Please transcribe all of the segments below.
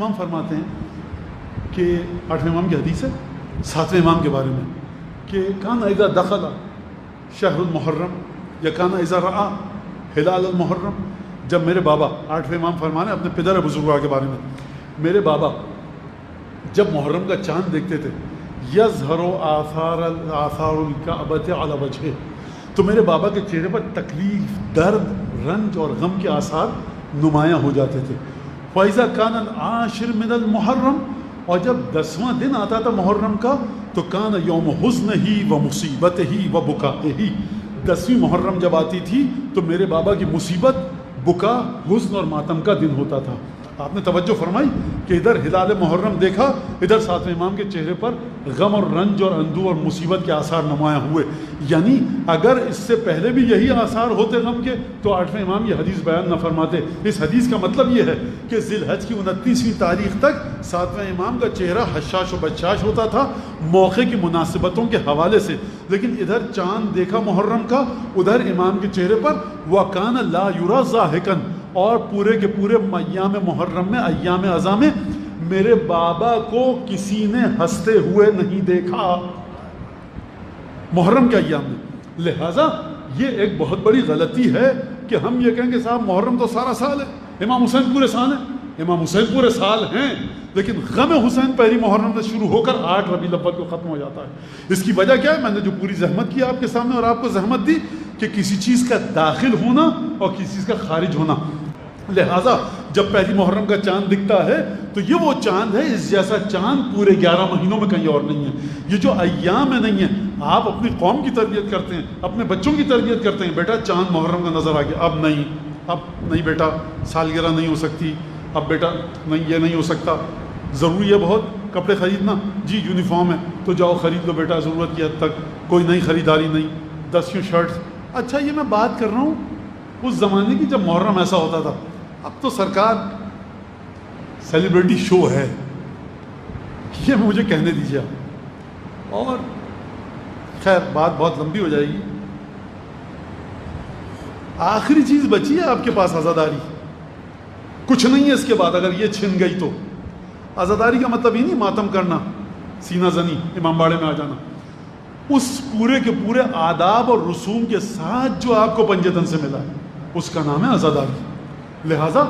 امام فرماتے ہیں کہ 8ویں امام کی حدیث ہے 7ویں امام کے بارے میں کہ کان اذا دخل شہر المحرم یا کان اذا رعا ہلال المحرم، جب میرے بابا 8ویں امام فرمانے اپنے پدر بزرگواں کے بارے میں، میرے بابا جب محرم کا چاند دیکھتے تھے یظہر آثار الکعبۃ علی وجہہ، تو میرے بابا کے چہرے پر تکلیف، درد، رنج اور غم کے آثار نمایاں ہو جاتے تھے۔ فَإِذَا كَانَ الْعَاشِرُ مِنَ الْمُحَرَّمِ، اور جب 10واں دن آتا تھا محرم کا تو کان یوم حزنہ و مصیبتہ و بکائہ، 10ویں محرم جب آتی تھی تو میرے بابا کی مصیبت، بکا، حزن اور ماتم کا دن ہوتا تھا۔ آپ نے توجہ فرمائی کہ ادھر ہلال محرم دیکھا، ادھر 7ویں امام کے چہرے پر غم اور رنج اور اندوہ اور مصیبت کے آثار نمایاں ہوئے۔ یعنی اگر اس سے پہلے بھی یہی آثار ہوتے غم کے تو 8ویں امام یہ حدیث بیان نہ فرماتے۔ اس حدیث کا مطلب یہ ہے کہ ذی الحج کی 29ویں تاریخ تک 7ویں امام کا چہرہ حشاش و بشاش ہوتا تھا موقع کی مناسبتوں کے حوالے سے، لیکن ادھر چاند دیکھا محرم کا، ادھر امام کے چہرے پر وَكَانَ لَا يُرَى ضَاحِكًا، اور پورے کے پورے ایام محرم میں، ایام اعظم میں میرے بابا کو کسی نے ہنستے ہوئے نہیں دیکھا محرم کے ایام میں۔ لہٰذا یہ ایک بہت بڑی غلطی ہے کہ ہم یہ کہیں کہ صاحب محرم تو سارا سال ہے، امام حسین پورے سال ہیں، امام حسین پورے سال ہیں، لیکن غم حسین پہلی محرم سے شروع ہو کر 8 ربیع الاول کو ختم ہو جاتا ہے۔ اس کی وجہ کیا ہے؟ میں نے جو پوری زحمت کی آپ کے سامنے اور آپ کو زحمت دی کہ کسی چیز کا داخل ہونا اور کسی چیز کا خارج ہونا۔ لہٰذا جب پہلی محرم کا چاند دکھتا ہے تو یہ وہ چاند ہے، اس جیسا چاند پورے 11 مہینوں میں کہیں اور نہیں ہے۔ یہ جو ایام میں نہیں ہے، آپ اپنی قوم کی تربیت کرتے ہیں، اپنے بچوں کی تربیت کرتے ہیں، بیٹا چاند محرم کا نظر آ گیا، اب نہیں بیٹا سالگرہ نہیں ہو سکتی، اب بیٹا نہیں، یہ نہیں ہو سکتا، ضروری ہے بہت کپڑے خریدنا، جی یونیفارم ہے تو جاؤ خرید لو بیٹا، ضرورت کی حد تک، کوئی نئی خریداری نہیں، 10 شرٹس۔ اچھا یہ میں بات کر رہا ہوں اس زمانے کی جب محرم ایسا ہوتا تھا، اب تو سرکار سیلیبریٹی شو ہے، یہ مجھے کہنے دیجیے آپ، اور خیر بات بہت لمبی ہو جائے گی۔ آخری چیز بچی ہے آپ کے پاس عزاداری، کچھ نہیں ہے اس کے بعد، اگر یہ چھن گئی تو۔ عزاداری کا مطلب یہ نہیں ماتم کرنا، سینہ زنی، امام باڑے میں آ جانا، اس پورے کے پورے آداب اور رسوم کے ساتھ جو آپ کو پنجتن سے ملا ہے اس کا نام ہے عزاداری۔ لہذا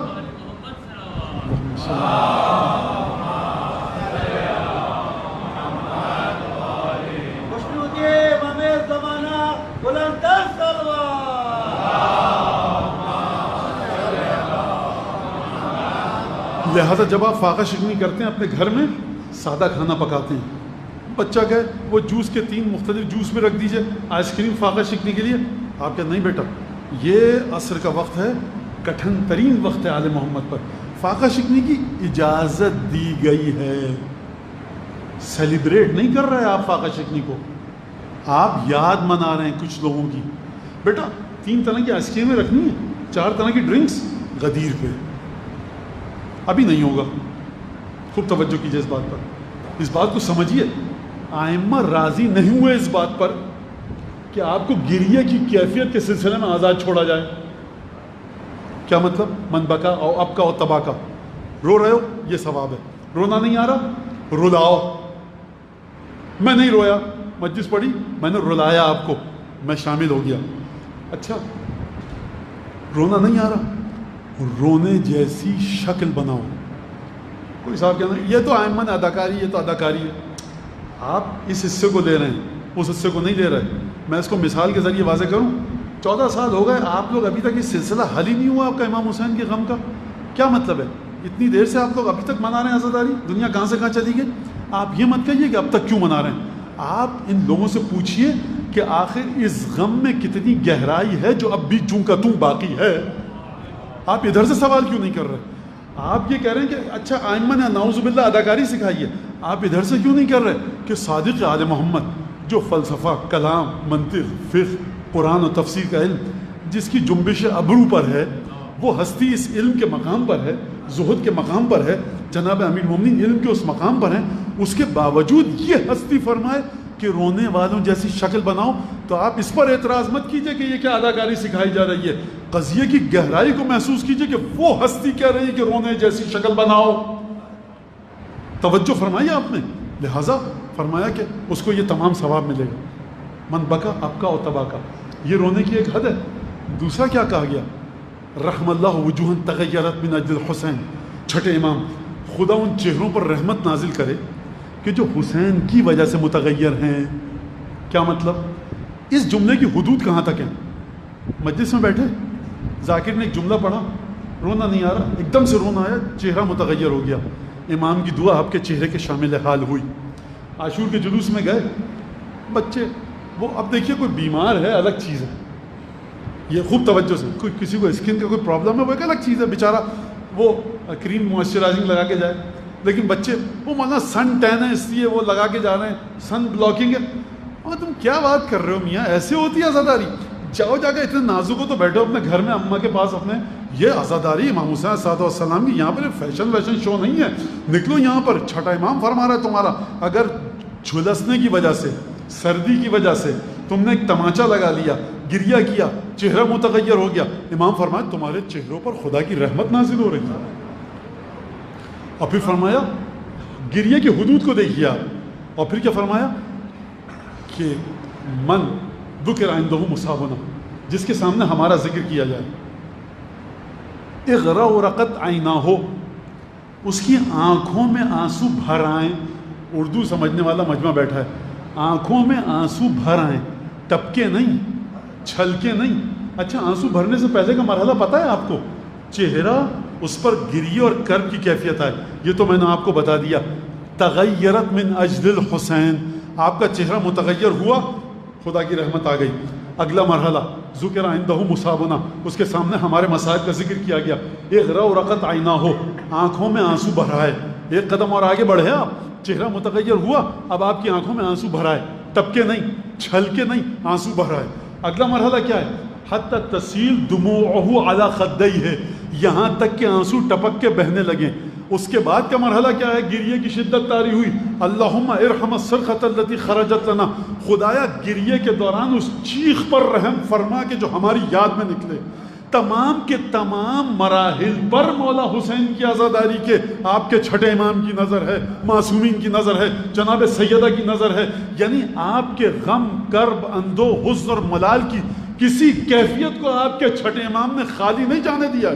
جب آپ فاقہ شکنی کرتے ہیں اپنے گھر میں سادہ کھانا پکاتے ہیں، بچہ کہے وہ جوس کے 3 مختلف جوس میں رکھ دیجئے، آئس کریم فاقہ شکنی کے لیے، آپ کہتے نہیں بیٹا یہ عصر کا وقت ہے، کٹھن ترین وقت ہے آل محمد پر، فاقہ شکنی کی اجازت دی گئی ہے۔ سیلیبریٹ نہیں کر رہے آپ فاقہ شکنی کو، آپ یاد منا رہے ہیں کچھ لوگوں کی، بیٹا 3 طرح کی آئس کریمیں رکھنی ہیں، 4 طرح کی ڈرنکس غدیر پہ، ابھی نہیں ہوگا۔ خوب توجہ کیجیے اس بات پر، اس بات کو سمجھیے، ائمہ راضی نہیں ہوئے اس بات پر کہ آپ کو گریے کی کیفیت کے سلسلے میں آزاد چھوڑا جائے۔ کیا مطلب؟ من بکا او اب کا او تبا کا، رو رہے ہو یہ ثواب ہے، رونا نہیں آ رہا رلاؤ۔ میں نہیں رویا، مجلس پڑھی، میں نے رلایا آپ کو، میں شامل ہو گیا۔ اچھا رونا نہیں آ رہا، رونے جیسی شکل بناؤ۔ کوئی صاحب کہنا یہ تو ائمہ نے اداکاری، یہ تو اداکاری ہے، آپ اس حصے کو لے رہے ہیں اس حصے کو نہیں لے رہے۔ میں اس کو مثال کے ذریعے واضح کروں، 14 سال ہو گئے آپ لوگ ابھی تک یہ سلسلہ حل ہی نہیں ہوا آپ کا امام حسین کے غم کا، کیا مطلب ہے؟ اتنی دیر سے آپ لوگ ابھی تک منا رہے ہیں عزاداری، دنیا کہاں سے کہاں چلی گئی؟ آپ یہ مت کہیے کہ اب تک کیوں منا رہے ہیں، آپ ان لوگوں سے پوچھئے کہ آخر اس غم میں کتنی گہرائی ہے جو اب بھی جوں کا توں باقی ہے۔ آپ ادھر سے سوال کیوں نہیں کر رہے؟ آپ یہ کہہ رہے ہیں کہ اچھا ائمہ نے نعوذ باللہ اداکاری سکھائی ہے، آپ ادھر سے کیوں نہیں کر رہے کہ صادق آل محمد جو فلسفہ، کلام، منطق، فقہ، قرآن و تفسیر کا علم جس کی جنبش ابرو پر ہے، وہ ہستی اس علم کے مقام پر ہے، زہد کے مقام پر ہے، جناب امیر المومنین علم کے اس مقام پر ہیں، اس کے باوجود یہ ہستی فرمائے کہ رونے والوں جیسی شکل بناؤ، تو آپ اس پر اعتراض مت کیجئے کہ یہ کیا اداکاری سکھائی جا رہی ہے، قضیے کی گہرائی کو محسوس کیجئے کہ وہ ہستی کہہ رہی ہے کہ رونے جیسی شکل بناؤ۔ توجہ فرمائی آپ نے، لہٰذا فرمایا کہ اس کو یہ تمام ثواب ملے گا. من بکا اب کا اور تبا کا، یہ رونے کی ایک حد ہے. دوسرا کیا کہا گیا؟ رحم اللہ وجوہ تغیرت من اجل الحسین. چھٹے امام، خدا ان چہروں پر رحمت نازل کرے کہ جو حسین کی وجہ سے متغیر ہیں. کیا مطلب؟ اس جملے کی حدود کہاں تک ہیں؟ مجلس میں بیٹھے ذاکر نے ایک جملہ پڑھا، رونا نہیں آ رہا، ایک دم سے رونا آیا، چہرہ متغیر ہو گیا. امام کی دعا آپ کے چہرے کے شامل حال ہوئی. عاشور کے جلوس میں گئے بچے، وہ اب دیکھیے کوئی بیمار ہے الگ چیز ہے، یہ خوب توجہ سے، کوئی کسی کو اسکن کا کوئی پرابلم ہے وہ ایک الگ چیز ہے، بیچارہ وہ کریم موئسچرائزنگ لگا کے جائے. لیکن بچے وہ مانا سن ٹین ہے اس لیے وہ لگا کے جا رہے ہیں، سن بلاکنگ ہے. اور تم کیا بات کر رہے ہو میاں، ایسے ہوتی ہے عزاداری؟ جاؤ جا کے اتنے نازک ہو تو بیٹھو اپنے گھر میں اماں کے پاس اپنے. یہ عزاداری امام حسین صاحب السلام کی، یہاں پر فیشن شو نہیں ہے. نکلو یہاں پر، چھٹا امام فرما رہا ہے تمہارا اگر جھلسنے کی وجہ سے، سردی کی وجہ سے تم نے ایک تماچا لگا لیا، گریہ کیا، چہرہ متغیر ہو گیا، امام فرمایا تمہارے چہروں پر خدا کی رحمت نازل ہو رہی ہے. اور پھر فرمایا گریہ کی حدود کو دیکھیے آپ. اور پھر کیا فرمایا کہ من ذکر عنده مصابنا، جس کے سامنے ہمارا ذکر کیا جائے. اغرا رقت عیناہ، اس کی آنکھوں میں آنسو بھر آئیں. اردو سمجھنے والا مجمع بیٹھا ہے. آنکھوں میں آنسو بھر آئیں، ٹپکے نہیں، چھلکے نہیں. اچھا آنسو بھرنے سے پہلے کا مرحلہ پتہ ہے آپ کو؟ چہرہ اس پر گریہ اور کرب کی کیفیت ہے. یہ تو میں نے آپ کو بتا دیا. تغیرت من اجل الحسین، آپ کا چہرہ متغیر ہوا، خدا کی رحمت آ گئی. اگلا مرحلہ ذکر عندہ مصابنا، اس کے سامنے ہمارے مصائب کا ذکر کیا گیا. اغرا رقت عیناہ، آنکھوں میں آنسو بھر آئے. ایک قدم اور آگے بڑھے آپ، چہرہ متغیر ہوا، اب آپ کی آنکھوں میں آنسو بھر آئے، ٹپکے نہیں، چھلکے نہیں، آنسو بھر آئے. اگلا مرحلہ کیا ہے؟ حتی تسیل دموعہ علی خدیہ، یہاں تک کہ آنسو ٹپک کے بہنے لگیں. اس کے بعد کا مرحلہ کیا ہے؟ گریے کی شدت طاری ہوئی. اللہم ارحم الصرخۃ التي خرجت لنا، خدایا گریے کے دوران اس چیخ پر رحم فرما کہ جو ہماری یاد میں نکلے. تمام کے تمام مراحل پر مولا حسین کی عزاداری کے آپ کے چھٹے امام کی نظر ہے، معصومین کی نظر ہے، جناب سیدہ کی نظر ہے. یعنی آپ کے غم، کرب، اندو، حزن اور ملال کی کسی کیفیت کو آپ کے چھٹے امام نے خالی نہیں جانے دیا.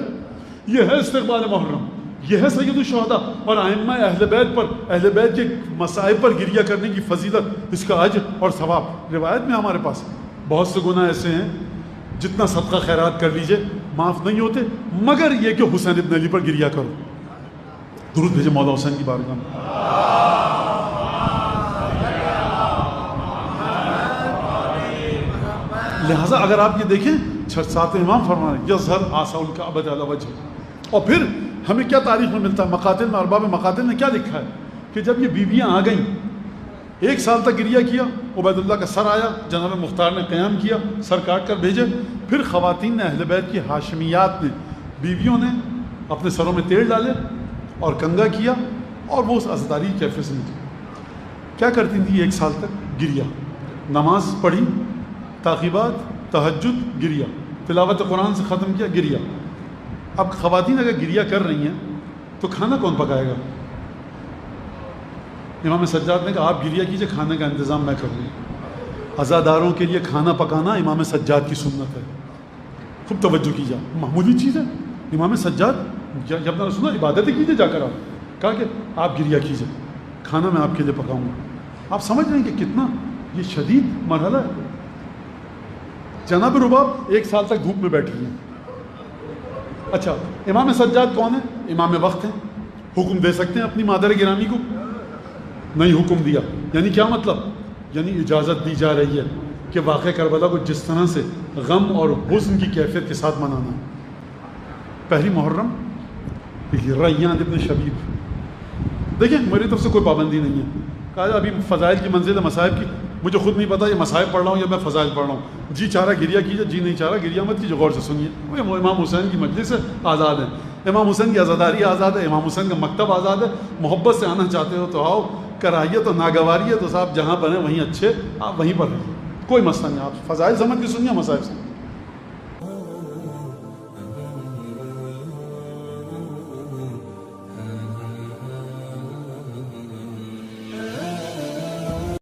یہ ہے استقبال محرم، یہ ہے سید الشہداء. اور ائمہ اہل بیت پر، اہل بیت کے مصائب پر گریہ کرنے کی فضیلت، اس کا اجر اور ثواب روایت میں ہمارے پاس. بہت سے گناہ ایسے ہیں جتنا صدقہ خیرات کر لیجئے معاف نہیں ہوتے، مگر یہ کہ حسین ابن علی پر گریہ کرو. درود بھیجے مولا حسین کی بارگاہ میں. لہٰذا اگر آپ یہ دیکھیں، ساتھ امام فرما رہے ہیں یظہر عصا الکعبۃ علی وجہ. اور پھر ہمیں کیا تاریخ میں ملتا ہے؟ مقاتل میں، ارباب مقاتل نے کیا لکھا ہے کہ جب یہ بیویاں آ گئیں، 1 سال تک گریہ کیا، عبید اللہ کا سر آیا، جنرل مختار نے قیام کیا، سر کاٹ کر بھیجے. پھر خواتین نے، اہل بیت کی ہاشمیات نے، بیویوں نے اپنے سروں میں تیل ڈالے اور کنگا کیا، اور وہ اس عزاداری کی کیفیت سے نکلی. کیا کرتی تھی 1 سال تک؟ گریہ. نماز پڑھی، تعقیبات، تہجد، گریہ. تلاوت قرآن سے ختم کیا، گریہ. اب خواتین اگر گریہ کر رہی ہیں تو کھانا کون پکائے گا؟ امام سجاد نے کہا آپ گریہ کیجئے، کھانے کا انتظام میں کروں گا. عزاداروں کے لیے کھانا پکانا امام سجاد کی سنت ہے. خوب توجہ کیجئے، معمولی چیز ہے. امام سجاد یہ اپنا رسول عبادتیں کیجئے جا کر. آپ کہا کہ آپ گریہ کیجئے، کھانا میں آپ کے لیے پکاؤں گا. آپ سمجھ رہے ہیں کہ کتنا یہ شدید مرحلہ ہے. جناب رباب 1 سال تک دھوپ میں بیٹھی ہیں. اچھا امام سجاد کون ہے؟ امام وقت ہیں، حکم دے سکتے ہیں اپنی مادر گرامی کو؟ نہیں حکم دیا. یعنی کیا مطلب؟ یعنی اجازت دی جا رہی ہے کہ واقعہ کربلا کو جس طرح سے غم اور حزن کی کیفیت کے ساتھ منانا ہے. پہلی محرم ریان ابن شبیب، دیکھیں میری طرف سے کوئی پابندی نہیں ہے. کہا ابھی فضائل کی منزل ہے، مصائب کی مجھے خود نہیں پتا یہ مصائب پڑھ رہا ہوں یا میں فضائل پڑھ رہا ہوں. جی چاہ رہا گریہ کیجیے، جی نہیں چاہ رہا گریہ مت کیجیے. غور سے سنیے، وہ امام حسین کی مجلس ہے، آزاد ہے. امام حسین کی عزاداری آزاد ہے، امام حسین کا مکتب آزاد ہے. محبت سے آنا چاہتے ہو تو آؤ، کراہیت اور ناگواری ہے تو صاحب جہاں بنے وہیں اچھے، آپ وہیں پر رہیے، کوئی مسئلہ نہیں. آپ فضائل سمجھ کے سنیے، مصائب سے